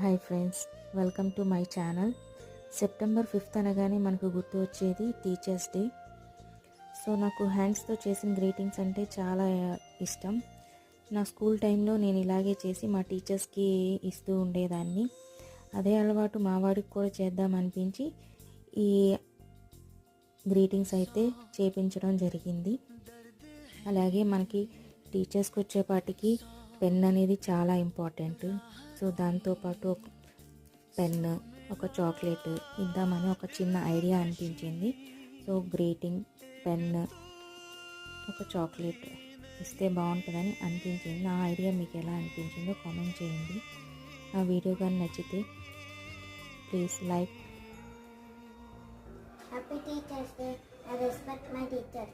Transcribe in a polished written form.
Hi friends, welcome to my channel. September 5th అనగానే మనకు గుర్తు వచ్చేది టీచర్స్ డే. సో నాకు హ్యాండ్స్తో చేసిన గ్రీటింగ్స్ అంటే చాలా ఇష్టం. నా స్కూల్ టైంలో నేను ఇలాగే చేసి మా టీచర్స్కి ఇస్తూ ఉండేదాన్ని. అదే అలవాటు మా వాడికి కూడా చేద్దామనిపించి ఈ గ్రీటింగ్స్ అయితే చేపించడం జరిగింది. అలాగే మనకి టీచర్స్కి వచ్చేపాటికి పెన్ అనేది చాలా ఇంపార్టెంట్. సో దాంతోపాటు ఒక పెన్, ఒక చాక్లెట్ ఇద్దామని ఒక చిన్న ఐడియా అనిపించింది. సో గ్రీటింగ్, పెన్, ఒక చాక్లెట్ ఇస్తే బాగుంటుందని అనిపించింది. నా ఐడియా మీకు ఎలా అనిపించిందో కామెంట్ చేయండి. నా వీడియో కానీ నచ్చితే please like. Happy Teachers Day. I respect my teacher.